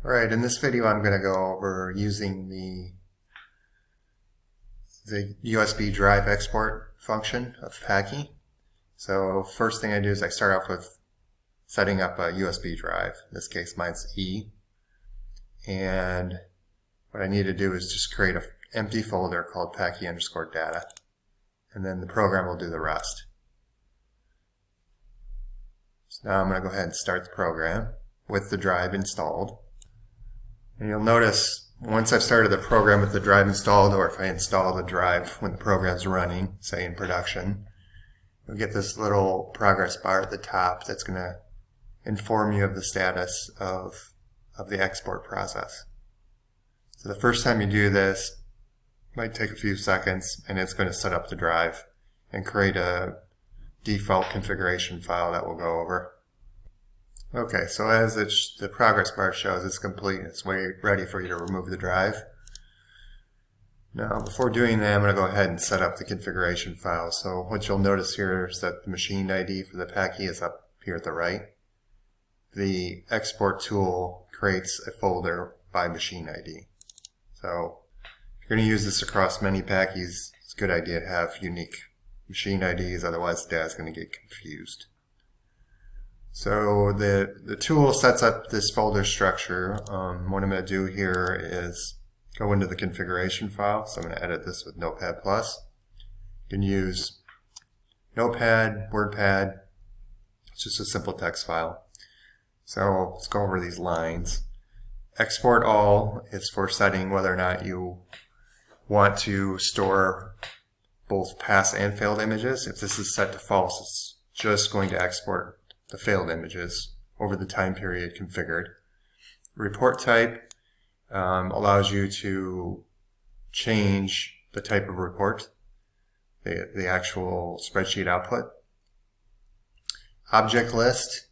Alright, in this video I'm going to go over using the USB drive export function of PAQi. So first thing I do is I start off with setting up a USB drive. In this case mine's E. And what I need to do is just create an empty folder called PAQi_data. And then the program will do the rest. So now I'm going to go ahead and start the program with the drive installed. And you'll notice once I've started the program with the drive installed, or if I install the drive when the program's running, say in production, you'll get this little progress bar at the top that's going to inform you of the status of the export process. So the first time you do this, it might take a few seconds, and it's going to set up the drive and create a default configuration file that we'll go over. Okay, so as the progress bar shows, it's complete. It's ready for you to remove the drive. Now, before doing that, I'm going to go ahead and set up the configuration file. So what you'll notice here is that the machine ID for the PAQi is up here at the right. The export tool creates a folder by machine ID. So if you're going to use this across many PAQis, it's a good idea to have unique machine IDs, otherwise the data is going to get confused. So the tool sets up this folder structure. What I'm going to do here is go into the configuration file. So I'm going to edit this with Notepad+. You can use Notepad, WordPad. It's just a simple text file. So let's go over these lines. Export all is for setting whether or not you want to store both pass and failed images. If this is set to false, it's just going to export the failed images over the time period configured. Report type allows you to change the type of report, the actual spreadsheet output. Object list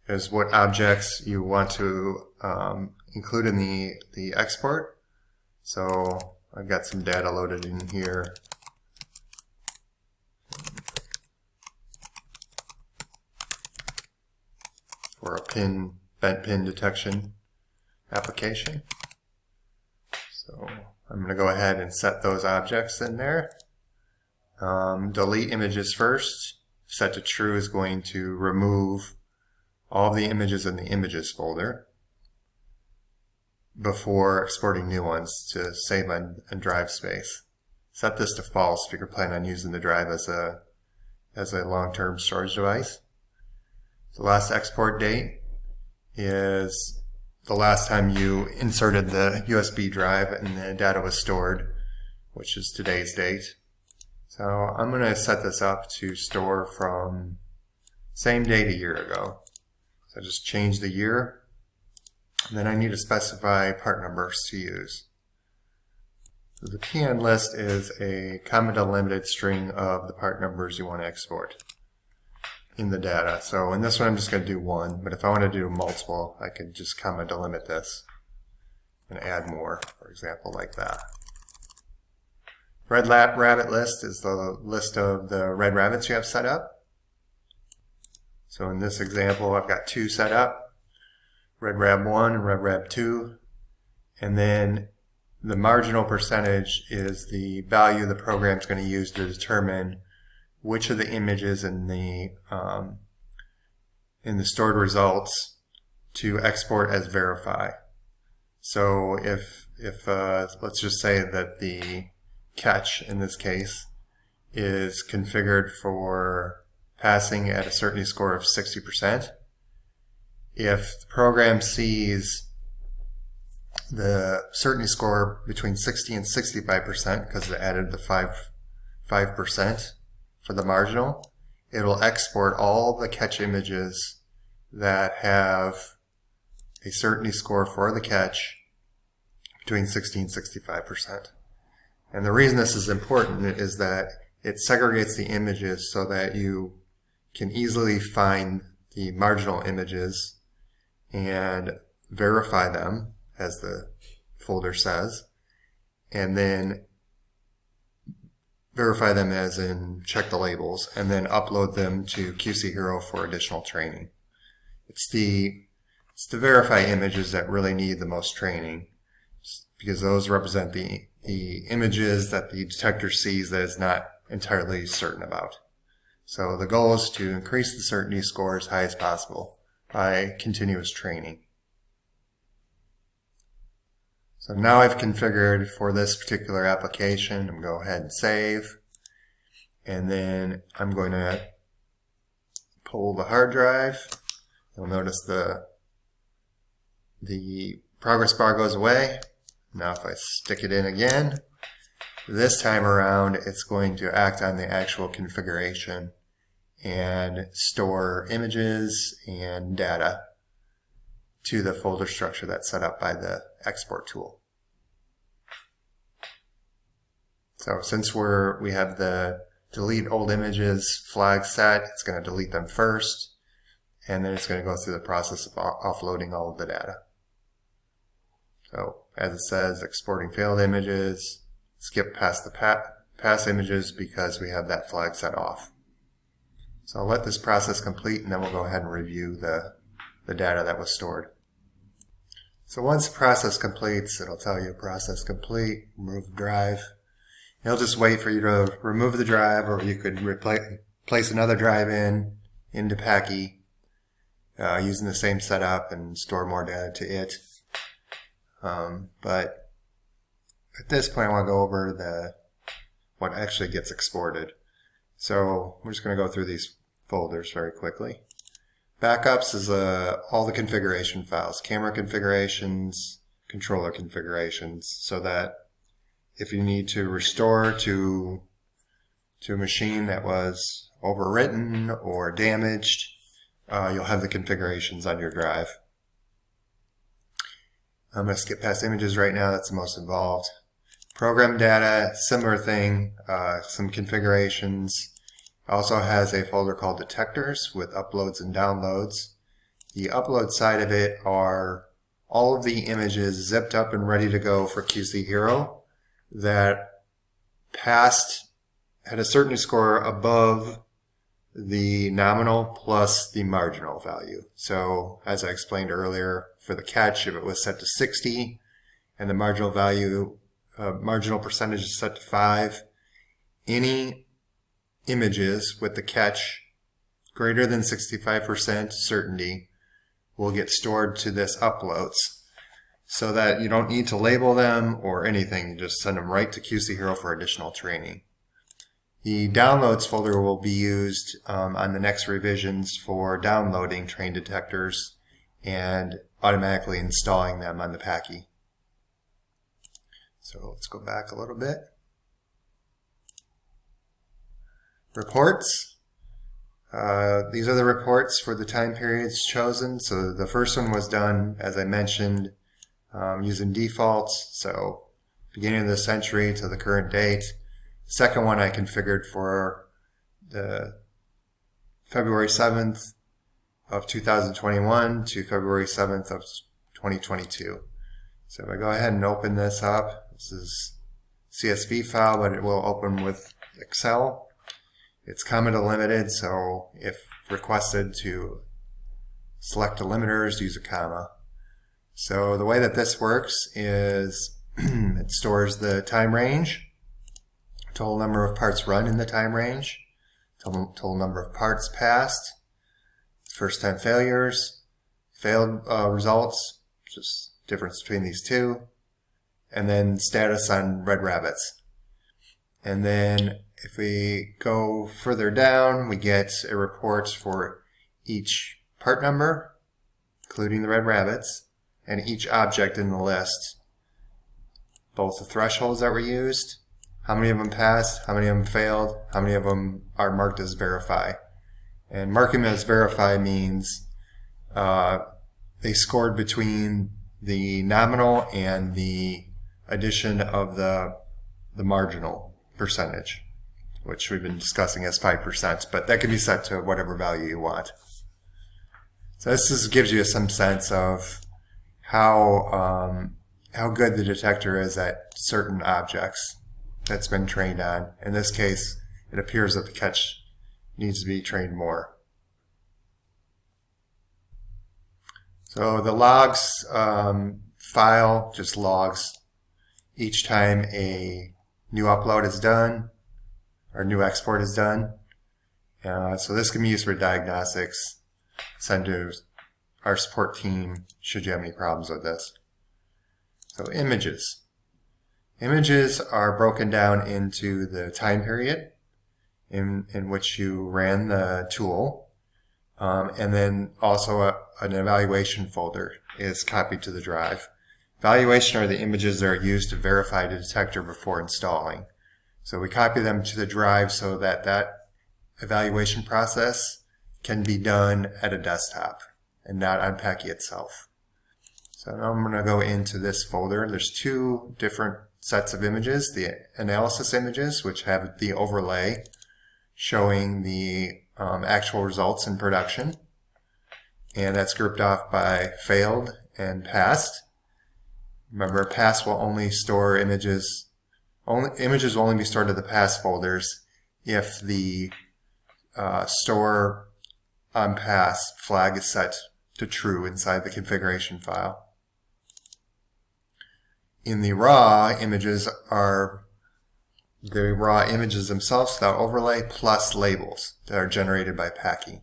is what objects you want to include in the export. So I've got some data loaded in here. For a bent pin detection application. So I'm going to go ahead and set those objects in there. Delete images first. Set to true is going to remove all the images in the images folder before exporting new ones to save on drive space. Set this to false if you're planning on using the drive as a long-term storage device. The last export date is the last time you inserted the USB drive and the data was stored, which is today's date. So I'm going to set this up to store from same date a year ago. So just change the year, and then I need to specify part numbers to use. So the PN list is a comment delimited string of the part numbers you want to export in the data. So in this one I'm just going to do one, but if I want to do multiple, I could just comment delimit this and add more, for example, like that. Red rabbit list is the list of the red rabbits you have set up. So in this example I've got two set up, red rab 1 and red rab 2, and then the marginal percentage is the value the program is going to use to determine which of the images in the stored results to export as verify. So if let's just say that the catch in this case is configured for passing at a certainty score of 60%, if the program sees the certainty score between 60 and 65% because it added the 5% for the marginal, it will export all the catch images that have a certainty score for the catch between 60 and 65%. And the reason this is important is that it segregates the images so that you can easily find the marginal images and verify them, as the folder says, and then verify them as in check the labels, and then upload them to QC Hero for additional training. It's the It's to verify images that really need the most training, because those represent the images that the detector sees that it's not entirely certain about. So the goal is to increase the certainty score as high as possible by continuous training. So now I've configured for this particular application. I'm going to go ahead and save. And then I'm going to pull the hard drive. You'll notice the progress bar goes away. Now if I stick it in again, this time around it's going to act on the actual configuration and store images and data to the folder structure that's set up by the export tool. So since we have the delete old images flag set, it's going to delete them first, and then it's going to go through the process of offloading all of the data. So as it says, exporting failed images, skip past the pass images because we have that flag set off. So I'll let this process complete, and then we'll go ahead and review the data that was stored. So once the process completes, it'll tell you process complete, remove the drive. It'll just wait for you to remove the drive, or you could place another drive into PAQi using the same setup and store more data to it. But at this point I want to go over what actually gets exported. So we're just going to go through these folders very quickly. Backups is all the configuration files, camera configurations, controller configurations, so that if you need to restore to a machine that was overwritten or damaged, you'll have the configurations on your drive. I'm going to skip past images right now, that's the most involved. Program data, similar thing, some configurations. Also has a folder called detectors with uploads and downloads. The upload side of it are all of the images zipped up and ready to go for QC Hero that had a certainty score above the nominal plus the marginal value. So as I explained earlier, for the catch, if it was set to 60 and the marginal value, marginal percentage is set to 5, any images with the catch greater than 65% certainty will get stored to this uploads, so that you don't need to label them or anything. You just send them right to QC Hero for additional training. The downloads folder will be used on the next revisions for downloading train detectors and automatically installing them on the PAQi. So let's go back a little bit. Reports. These are the reports for the time periods chosen. So the first one was done, as I mentioned, using defaults, so beginning of the century to the current date. The second one I configured for the February 7th of 2021 to February 7th of 2022. So if I go ahead and open this up, this is CSV file, but it will open with Excel. It's comma delimited, so if requested to select delimiters, use a comma. So the way that this works is it stores the time range, total number of parts run in the time range, total number of parts passed, first time failures, failed results, just difference between these two, and then status on red rabbits. And then if we go further down, we get a report for each part number, including the red rabbits, and each object in the list, both the thresholds that were used, how many of them passed, how many of them failed, how many of them are marked as verify. And marking them as verify means they scored between the nominal and the addition of the marginal percentage, which we've been discussing as 5%, but that can be set to whatever value you want. So this just gives you some sense of how good the detector is at certain objects that's been trained on. In this case, it appears that the catch needs to be trained more. So So the logs file just logs each time a new upload is done or new export is done. So this can be used for diagnostics, send to our support team should you have any problems with this. So images. Images are broken down into the time period in which you ran the tool, and then also an evaluation folder is copied to the drive. Evaluation are the images that are used to verify the detector before installing. So we copy them to the drive so that that evaluation process can be done at a desktop and not on PAQi itself. So now I'm going to go into this folder. There's two different sets of images, the analysis images, which have the overlay showing the actual results in production, and that's grouped off by failed and passed. Remember, pass will only store images. Images will only be stored to the pass folders if the store on pass flag is set to true inside the configuration file. In the raw images are the raw images themselves without overlay plus labels that are generated by PAQi.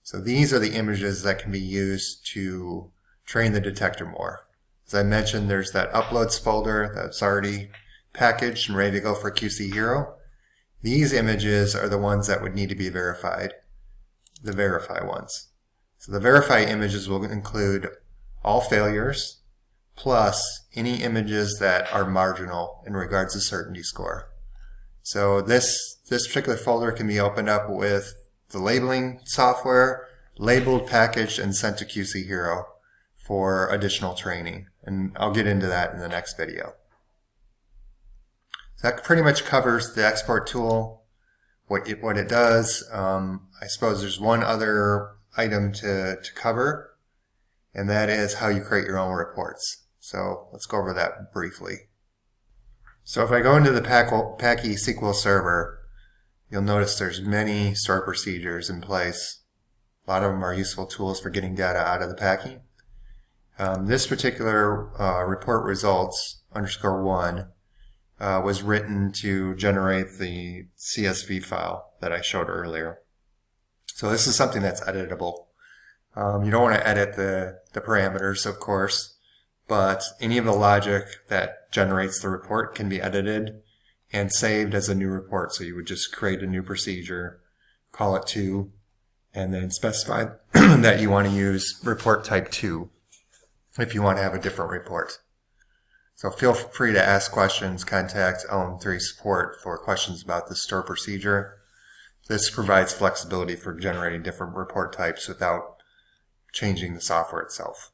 So these are the images that can be used to train the detector more. As I mentioned, there's that uploads folder that's already packaged and ready to go for QC Hero. These images are the ones that would need to be verified, the verify ones. So the verify images will include all failures plus any images that are marginal in regards to certainty score. So this particular folder can be opened up with the labeling software, labeled, packaged, and sent to QC Hero for additional training. And I'll get into that in the next video. So that pretty much covers the export tool, what it does. I suppose there's one other item to cover, and that is how you create your own reports. So let's go over that briefly. So if I go into the PAQi SQL Server, you'll notice there's many stored procedures in place. A lot of them are useful tools for getting data out of the PAQi. This particular report results _1 was written to generate the CSV file that I showed earlier. So this is something that's editable. You don't want to edit the parameters, of course, but any of the logic that generates the report can be edited and saved as a new report. So you would just create a new procedure, call it 2, and then specify that you want to use report type 2 if you want to have a different report. So feel free to ask questions, contact LM3 support for questions about the store procedure. This provides flexibility for generating different report types without changing the software itself.